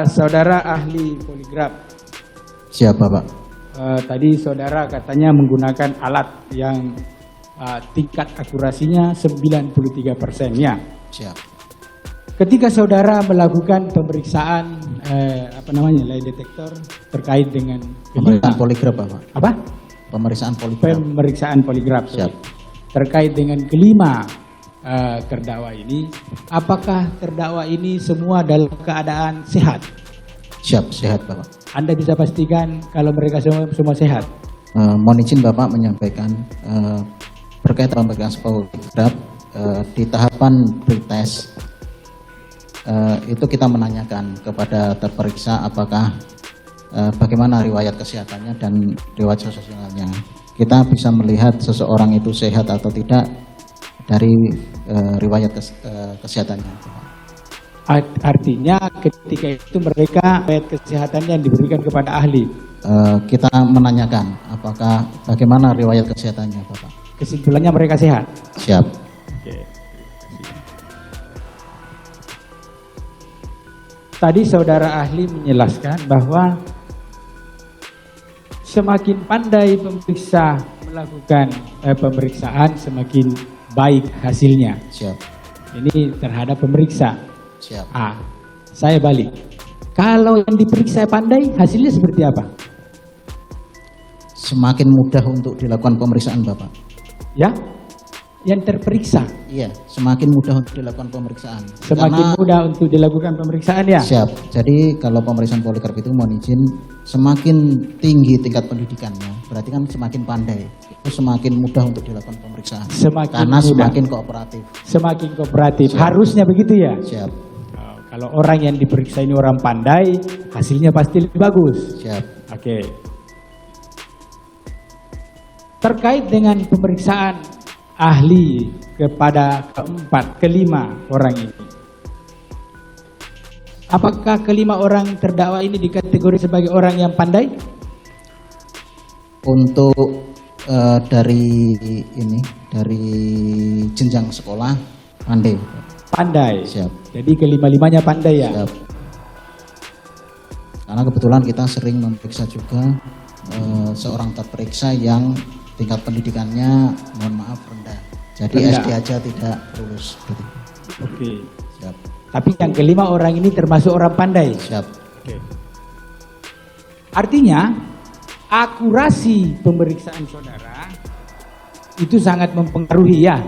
Saudara ahli poligraf. Siapa Pak? Tadi saudara katanya menggunakan alat yang tingkat akurasinya 93% ya. Siap. Ketika saudara melakukan pemeriksaan lie detector terkait dengan Pemeriksaan poligraf Pak. apa? Pemeriksaan poligraf. Pemeriksaan poligraf. Siap. Terkait dengan kelima terdakwa ini, apakah terdakwa ini semua dalam keadaan sehat? Siap, sehat Bapak. Anda bisa pastikan kalau mereka semua sehat? Mohon izin Bapak menyampaikan berkait pemeriksaan poligraf di tahapan pretest itu kita menanyakan kepada terperiksa apakah bagaimana riwayat kesehatannya dan riwayat sosialnya. Kita bisa melihat seseorang itu sehat atau tidak dari riwayat kesehatannya. Artinya ketika itu mereka riwayat kesehatannya yang diberikan kepada ahli. Kita menanyakan apakah bagaimana riwayat kesehatannya Bapak. Kesimpulannya mereka sehat. Siap. Oke. Tadi saudara ahli menjelaskan bahwa semakin pandai pemeriksa melakukan pemeriksaan, semakin baik hasilnya. Siap. Ini terhadap pemeriksa. Siap. Saya balik. Kalau yang diperiksa pandai, hasilnya seperti apa? Semakin mudah untuk dilakukan pemeriksaan Bapak. Ya, yang terperiksa. Iya, semakin mudah untuk dilakukan pemeriksaan. Semakin mudah untuk dilakukan pemeriksaan ya? Siap. Jadi kalau pemeriksaan poligraf itu mohon izin, semakin tinggi tingkat pendidikannya, berarti kan semakin pandai. Itu semakin mudah untuk dilakukan pemeriksaan. Karena mudah. semakin kooperatif. Semakin kooperatif. Siap. Harusnya begitu ya? Siap. Kalau orang yang diperiksa ini orang pandai, hasilnya pasti lebih bagus. Siap. Oke. Terkait dengan pemeriksaan ahli kepada kelima orang ini. Apakah kelima orang terdakwa ini dikategori sebagai orang yang pandai? Untuk dari jenjang sekolah pandai. Pandai. Siap. Jadi kelima-limanya pandai ya? Siap. Karena kebetulan kita sering memeriksa juga seorang terperiksa yang tingkat pendidikannya mohon maaf rendah. Jadi rendah. SD aja tidak lulus. Oke. Siap. Tapi yang kelima orang ini termasuk orang pandai. Siap. Oke. Artinya akurasi pemeriksaan saudara itu sangat mempengaruhi ya.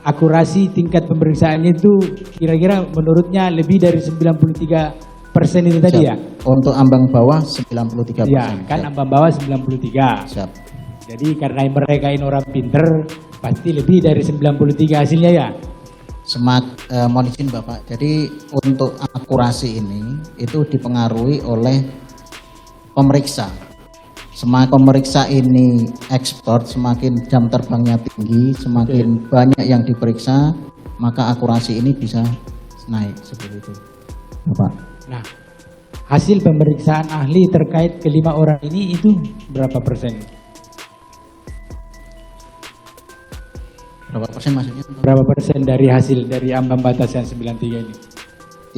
Akurasi tingkat pemeriksaannya itu kira-kira menurutnya lebih dari 93% itu tadi ya? Untuk ambang bawah 93%. Ya, kan Siap. ambang bawah 93. Siap. Jadi karena mereka ini orang pinter, pasti lebih dari 93 hasilnya ya? Mohon izin Bapak, jadi untuk akurasi ini itu dipengaruhi oleh pemeriksa. Semakin pemeriksa ini ekspor, semakin jam terbangnya tinggi, semakin banyak yang diperiksa, maka akurasi ini bisa naik seperti itu, Bapak. Nah, hasil pemeriksaan ahli terkait kelima orang ini itu berapa persen? Berapa persen maksudnya? Berapa persen dari hasil dari ambang batas yang 93 ini?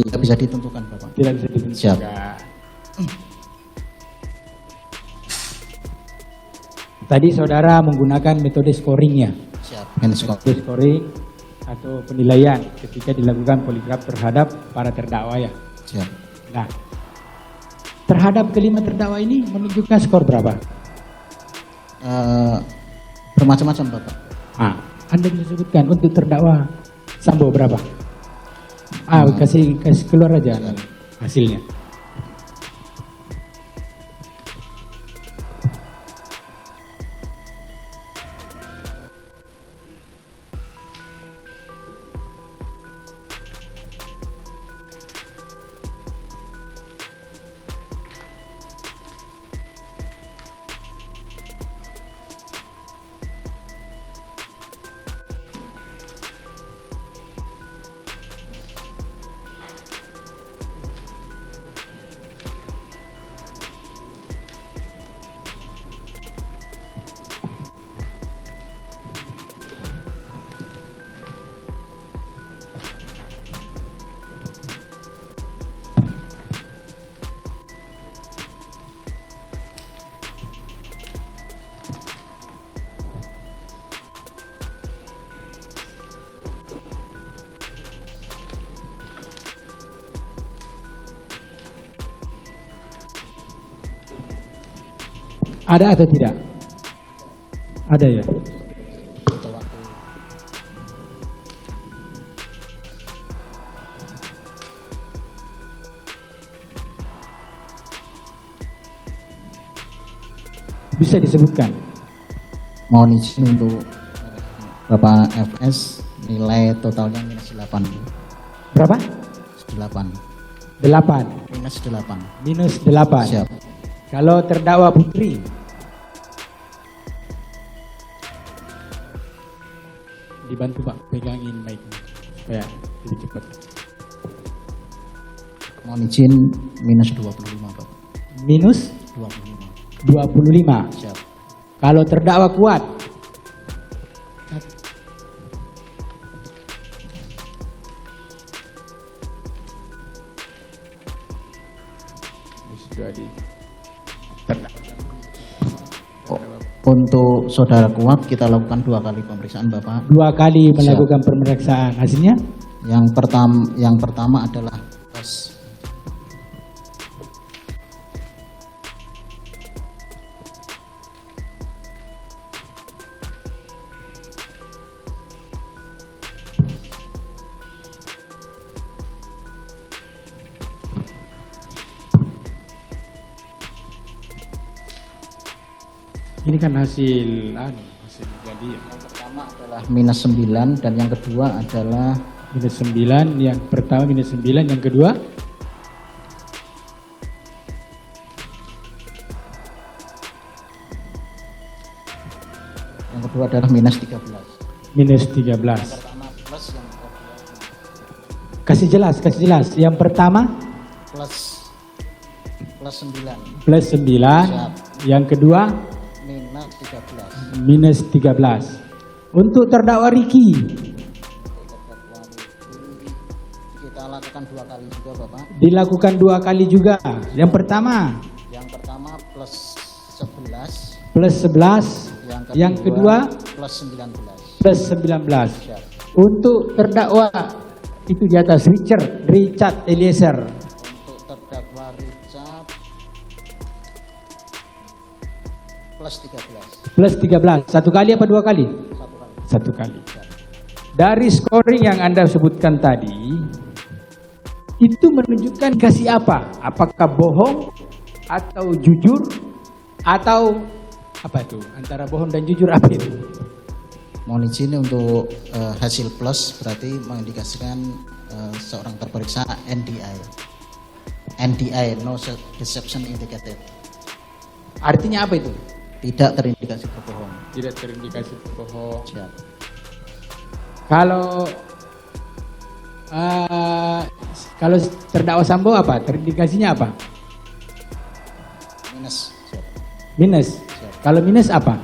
Tidak bisa ditentukan, Bapak. Tidak bisa ditentukan. Siap. Tadi saudara menggunakan metode scoringnya. Siap. Metode scoring atau penilaian ketika dilakukan poligraf terhadap para terdakwa ya. Siap. Nah, terhadap kelima terdakwa ini menunjukkan skor berapa? Bermacam-macam, Bapak. Anda bisa sebutkan untuk terdakwa Sambo berapa? Kasih keluar aja hasilnya. Ada atau tidak? Ada ya. Bisa disebutkan? Mohon izin untuk Bapak FS, nilai totalnya -8. Berapa? 8. 8. -8. -8. Siap. Kalau terdakwa Putri, dibantu Pak, pegangin mic supaya lebih cepat. Mohon izin -25 Pak. Minus 25. 25. Siap. Kalau terdakwa kuat, Untuk saudara kuat kita lakukan 2 kali pemeriksaan Bapak. 2 kali melakukan pemeriksaan. Hasilnya? Yang pertama adalah tes. Ini kan hasil jadi Yang pertama adalah -9 dan yang kedua adalah -9. Yang pertama -9, yang kedua adalah -13. -13. Pertama plus, yang kedua Kasih jelas. Yang pertama plus 9. +9, Siap. yang kedua -13. -13. Untuk terdakwa Riki, Kita lakukan 2 kali juga Bapak. dilakukan 2 kali juga. Yang pertama Yang pertama plus 11. +11, yang kedua plus 19. +19. Siap. Untuk terdakwa itu di atas Richard Eliezer, Untuk terdakwa Richard plus 13. +13. 1 kali apa 2 kali? 1 kali. 1 kali. Dari scoring yang Anda sebutkan tadi, itu menunjukkan kasih apa? Apakah bohong atau jujur atau apa itu? Antara bohong dan jujur apa itu? Mohon izin untuk hasil plus berarti mengindikasikan seorang terperiksa NDI. NDI, no deception indicated. Artinya apa itu? Tidak terindikasi berbohong. Tidak terindikasi bohong. Siap. Kalau terdakwa Sambo apa? Terindikasinya apa? Minus. Siap. Minus. Siap. Kalau minus apa?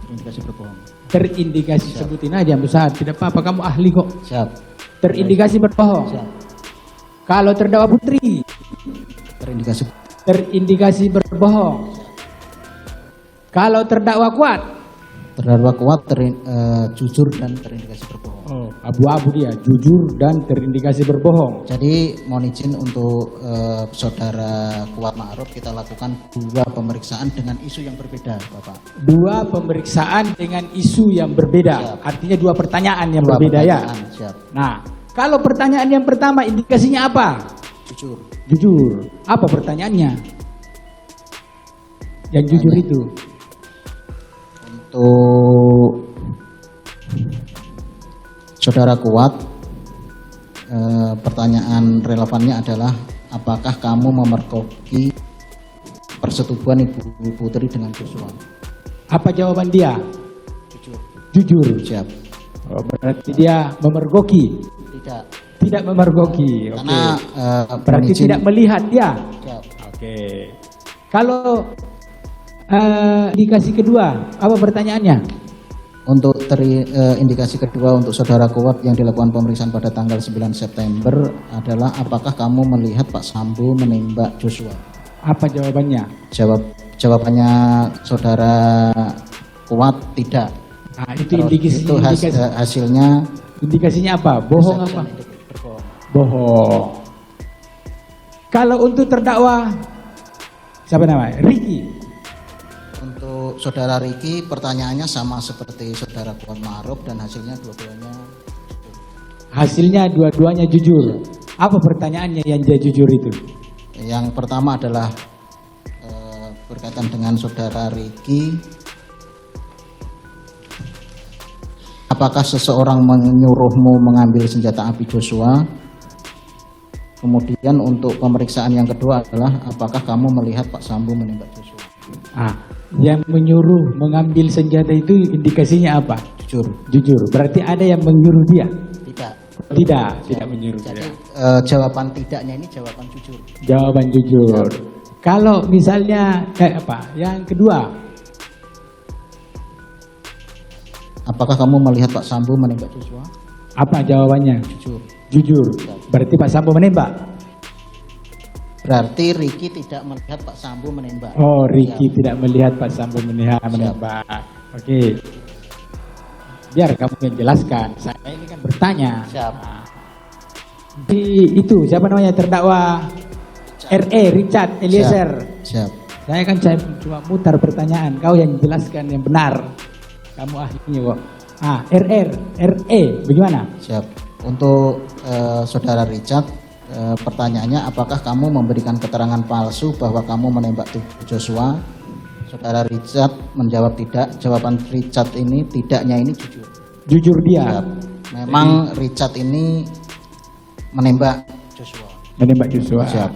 Terindikasi berbohong. Terindikasi. Siap. Sebutin aja besar. Tidak apa-apa, kamu ahli kok. Siap. Terindikasi berbohong. Siap. Kalau terdakwa Putri, terindikasi berbohong. Kalau terdakwa kuat, Terdakwa kuat jujur dan terindikasi berbohong. oh, abu-abu dia, jujur dan terindikasi berbohong. Jadi mohon izin untuk saudara Kuat Ma'ruf kita lakukan 2 pemeriksaan dengan isu yang berbeda, Bapak. 2 pemeriksaan dengan isu yang berbeda. Siap. Artinya 2 pertanyaan yang 2 berbeda ya. pertanyaan, siap. Nah, kalau pertanyaan yang pertama indikasinya apa? Jujur. Jujur. Apa pertanyaannya? Yang jujur itu. Untuk saudara Kuat, pertanyaan relevannya adalah apakah kamu memergoki persetubuhan Ibu Putri dengan Joshua? Apa jawaban dia? Jujur. Jujur. Siap. Oh, berarti dia memergoki. Tidak. Tidak memergoki. Oke. Karena Berarti izin- tidak melihat dia. Siap. Oke. Kalau indikasi kedua, apa pertanyaannya? Untuk indikasi kedua untuk saudara Kuat yang dilakukan pemeriksaan pada tanggal 9 September adalah apakah kamu melihat Pak Sambo menembak Joshua? Apa jawabannya? Jawabannya saudara Kuat tidak. Nah, itu Terus itu hasilnya indikasinya apa? Bohong apa? berbohong. Bohong. Kalau untuk terdakwa siapa namanya? Riki. untuk saudara Riki pertanyaannya sama seperti saudara Kuat Ma'ruf dan hasilnya dua-duanya. Hasilnya dua-duanya jujur. Apa pertanyaannya yang dia jujur itu? Yang pertama adalah berkaitan dengan saudara Riki. Apakah seseorang menyuruhmu mengambil senjata api Joshua? Kemudian untuk pemeriksaan yang kedua adalah apakah kamu melihat Pak Sambo menembak Joshua? Yang menyuruh mengambil senjata itu indikasinya apa? Jujur. Jujur. Berarti ada yang menyuruh dia? Tidak menyuruh Jadi dia. jawaban tidaknya ini jawaban jujur. Jawaban jujur. Kalau misalnya Yang kedua, apakah kamu melihat Pak Sambo menembak Joshua? apa jawabannya? Jujur. Jujur. Berarti Pak Sambo menembak. Berarti Riki tidak melihat Pak Sambo menembak. Oh, Riki tidak melihat Pak Sambo menembak. Oke. Biar kamu menjelaskan. Saya ini kan bertanya. Siap. Itu siapa namanya terdakwa Richard Eliezer. Siap. Saya cuma mutar pertanyaan. Kau yang jelaskan yang benar. Kamu ahlinya kok. Bagaimana? Siap. Untuk saudara Richard, pertanyaannya apakah kamu memberikan keterangan palsu bahwa kamu menembak Joshua? Saudara Richard menjawab tidak. Jawaban Richard ini tidaknya ini jujur. Jujur dia. Siap. Memang Richard ini menembak Joshua. Menembak Joshua. Siap.